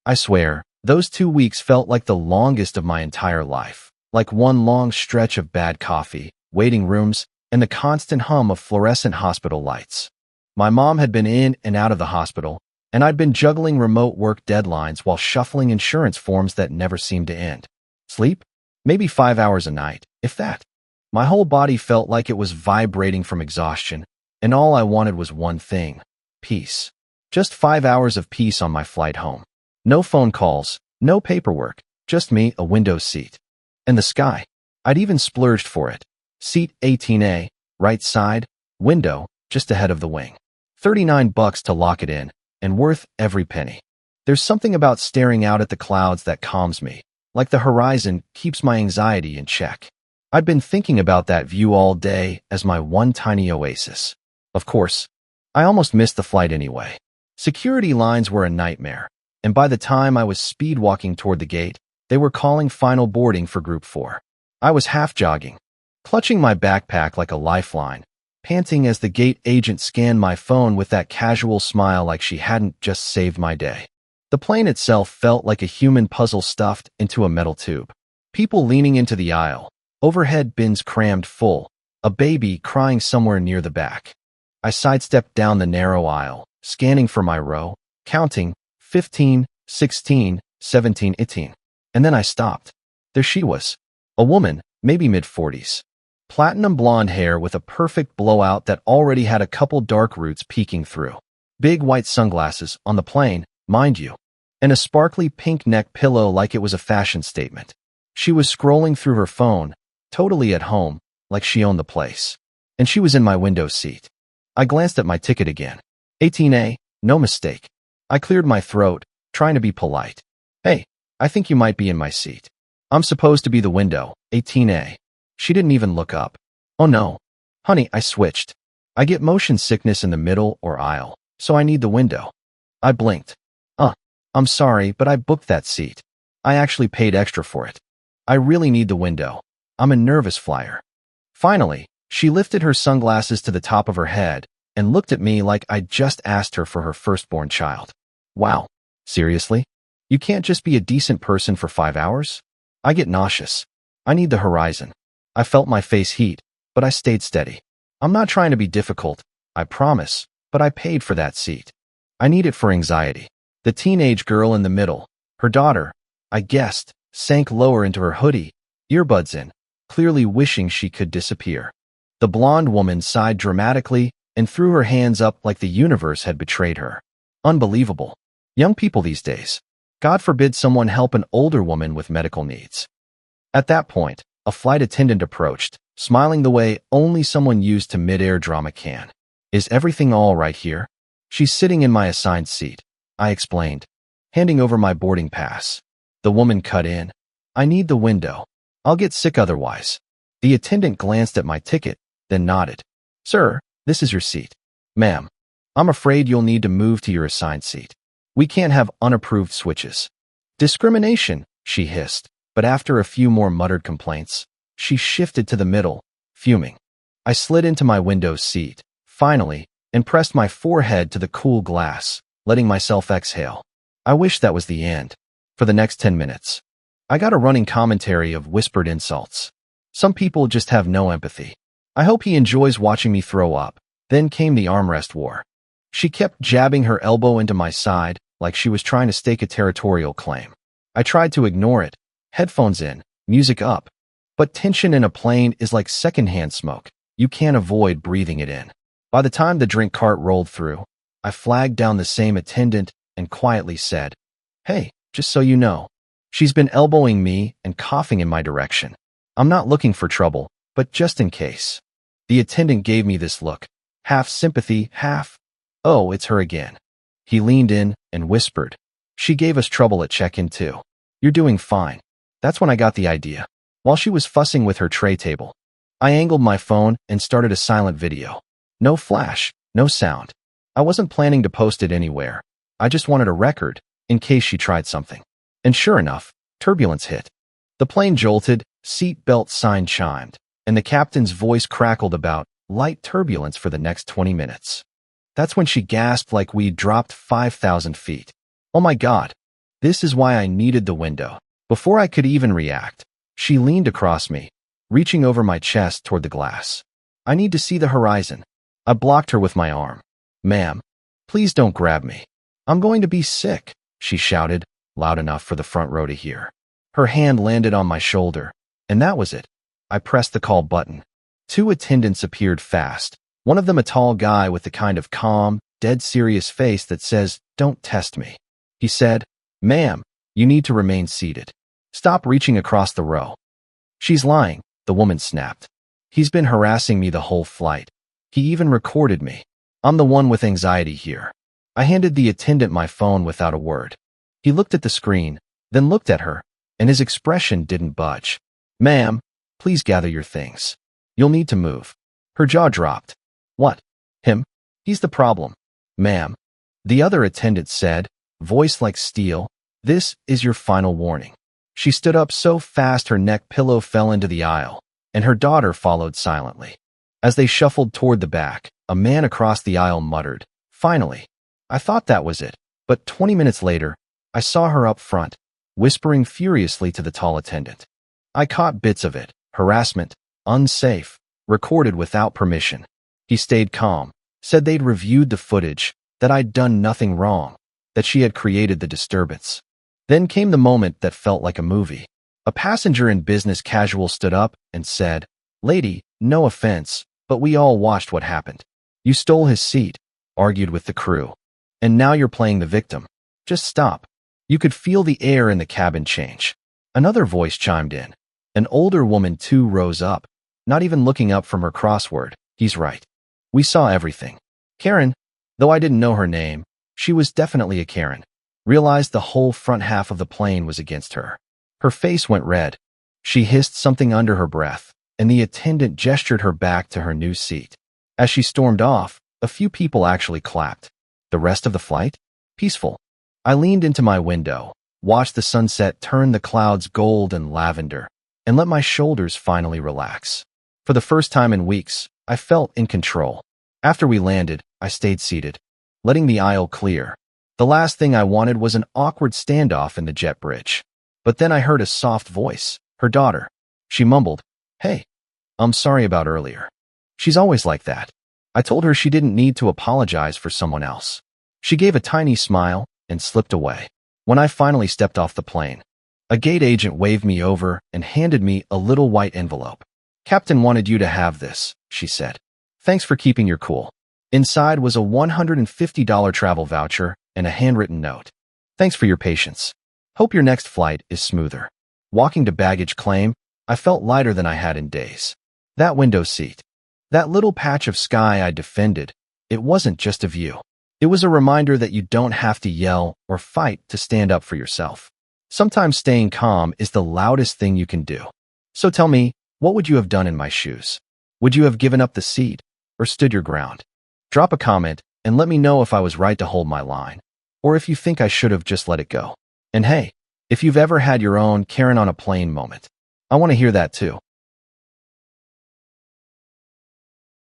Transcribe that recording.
I swear, those 2 weeks felt like the longest of my entire life, like one long stretch of bad coffee, waiting rooms, and the constant hum of fluorescent hospital lights. My mom had been in and out of the hospital, and I'd been juggling remote work deadlines while shuffling insurance forms that never seemed to end. Sleep? Maybe 5 hours a night, if that. My whole body felt like it was vibrating from exhaustion, and all I wanted was one thing: peace. Just 5 hours of peace on my flight home. No phone calls, no paperwork, just me, a window seat. And the sky. I'd even splurged for it. Seat 18A, right side, window, just ahead of the wing. $39 to lock it in, and worth every penny. There's something about staring out at the clouds that calms me, like the horizon keeps my anxiety in check. I'd been thinking about that view all day as my one tiny oasis. Of course, I almost missed the flight anyway. Security lines were a nightmare, and by the time I was speed walking toward the gate, they were calling final boarding for Group 4. I was half jogging, clutching my backpack like a lifeline, panting as the gate agent scanned my phone with that casual smile like she hadn't just saved my day. The plane itself felt like a human puzzle stuffed into a metal tube. People leaning into the aisle, overhead bins crammed full, a baby crying somewhere near the back. I sidestepped down the narrow aisle, scanning for my row, counting 15, 16, 17, 18. And then I stopped. There she was. A woman, maybe mid-40s. Platinum blonde hair with a perfect blowout that already had a couple dark roots peeking through. Big white sunglasses, on the plane, mind you. And a sparkly pink neck pillow like it was a fashion statement. She was scrolling through her phone, totally at home, like she owned the place. And she was in my window seat. I glanced at my ticket again. 18A, no mistake. I cleared my throat, trying to be polite. Hey, I think you might be in my seat. I'm supposed to be the window, 18A. She didn't even look up. Oh no. Honey, I switched. I get motion sickness in the middle or aisle, so I need the window. I blinked. I'm sorry, but I booked that seat. I actually paid extra for it. I really need the window. I'm a nervous flyer. Finally, she lifted her sunglasses to the top of her head and looked at me like I'd just asked her for her firstborn child. Wow. Seriously? You can't just be a decent person for 5 hours? I get nauseous. I need the horizon. I felt my face heat, but I stayed steady. I'm not trying to be difficult, I promise, but I paid for that seat. I need it for anxiety. The teenage girl in the middle, her daughter, I guessed, sank lower into her hoodie, earbuds in, clearly wishing she could disappear. The blonde woman sighed dramatically and threw her hands up like the universe had betrayed her. Unbelievable. Young people these days. God forbid someone help an older woman with medical needs. At that point, a flight attendant approached, smiling the way only someone used to mid-air drama can. Is everything all right here? She's sitting in my assigned seat, I explained, handing over my boarding pass. The woman cut in. I need the window. I'll get sick otherwise. The attendant glanced at my ticket, then nodded. Sir, this is your seat. Ma'am, I'm afraid you'll need to move to your assigned seat. We can't have unapproved switches. Discrimination, she hissed, but after a few more muttered complaints, she shifted to the middle, fuming. I slid into my window seat, finally, and pressed my forehead to the cool glass, letting myself exhale. I wish that was the end. For the next 10 minutes, I got a running commentary of whispered insults. Some people just have no empathy. I hope he enjoys watching me throw up. Then came the armrest war. She kept jabbing her elbow into my side, like she was trying to stake a territorial claim. I tried to ignore it, headphones in, music up. But tension in a plane is like secondhand smoke. You can't avoid breathing it in. By the time the drink cart rolled through, I flagged down the same attendant and quietly said, Hey, just so you know, she's been elbowing me and coughing in my direction. I'm not looking for trouble, but just in case. The attendant gave me this look, half sympathy, half, oh, it's her again. He leaned in and whispered, She gave us trouble at check-in too. You're doing fine. That's when I got the idea. While she was fussing with her tray table, I angled my phone and started a silent video. No flash, no sound. I wasn't planning to post it anywhere. I just wanted a record, in case she tried something. And sure enough, turbulence hit. The plane jolted, seat belt sign chimed, and the captain's voice crackled about light turbulence for the next 20 minutes. That's when she gasped like we'd dropped 5,000 feet. Oh my God. This is why I needed the window. Before I could even react, she leaned across me, reaching over my chest toward the glass. I need to see the horizon. I blocked her with my arm. Ma'am, please don't grab me. I'm going to be sick, she shouted, loud enough for the front row to hear. Her hand landed on my shoulder, and that was it. I pressed the call button. 2 attendants appeared fast, one of them a tall guy with the kind of calm, dead serious face that says, "Don't test me." He said, "Ma'am, you need to remain seated. Stop reaching across the row." "She's lying," the woman snapped. "He's been harassing me the whole flight. He even recorded me. I'm the one with anxiety here." I handed the attendant my phone without a word. He looked at the screen, then looked at her, and his expression didn't budge. "Ma'am, please gather your things. You'll need to move." Her jaw dropped. "What? Him? He's the problem." "Ma'am," the other attendant said, voice like steel, "this is your final warning." She stood up so fast her neck pillow fell into the aisle, and her daughter followed silently. As they shuffled toward the back, a man across the aisle muttered, "Finally." I thought that was it, but 20 minutes later, I saw her up front, whispering furiously to the tall attendant. I caught bits of it: harassment, unsafe, recorded without permission. He stayed calm, said they'd reviewed the footage, that I'd done nothing wrong, that she had created the disturbance. Then came the moment that felt like a movie. A passenger in business casual stood up and said, "Lady, no offense, but we all watched what happened. You stole his seat, argued with the crew, and now you're playing the victim. Just stop." You could feel the air in the cabin change. Another voice chimed in. An older woman too rose up, not even looking up from her crossword. "He's right. We saw everything." Karen, though I didn't know her name, she was definitely a Karen, realized the whole front half of the plane was against her. Her face went red. She hissed something under her breath, and the attendant gestured her back to her new seat. As she stormed off, a few people actually clapped. The rest of the flight? Peaceful. I leaned into my window, watched the sunset turn the clouds gold and lavender, and let my shoulders finally relax. For the first time in weeks, I felt in control. After we landed, I stayed seated, letting the aisle clear. The last thing I wanted was an awkward standoff in the jet bridge. But then I heard a soft voice, her daughter. She mumbled, "Hey, I'm sorry about earlier." She's always like that. I told her she didn't need to apologize for someone else. She gave a tiny smile and slipped away. When I finally stepped off the plane, a gate agent waved me over and handed me a little white envelope. "Captain wanted you to have this," she said. "Thanks for keeping your cool." Inside was a $150 travel voucher and a handwritten note. "Thanks for your patience. Hope your next flight is smoother." Walking to baggage claim, I felt lighter than I had in days. That window seat, that little patch of sky I defended, it wasn't just a view. It was a reminder that you don't have to yell or fight to stand up for yourself. Sometimes staying calm is the loudest thing you can do. So tell me, what would you have done in my shoes? Would you have given up the seat or stood your ground? Drop a comment and let me know if I was right to hold my line, or if you think I should have just let it go. And hey, if you've ever had your own Karen on a plane moment, I want to hear that too.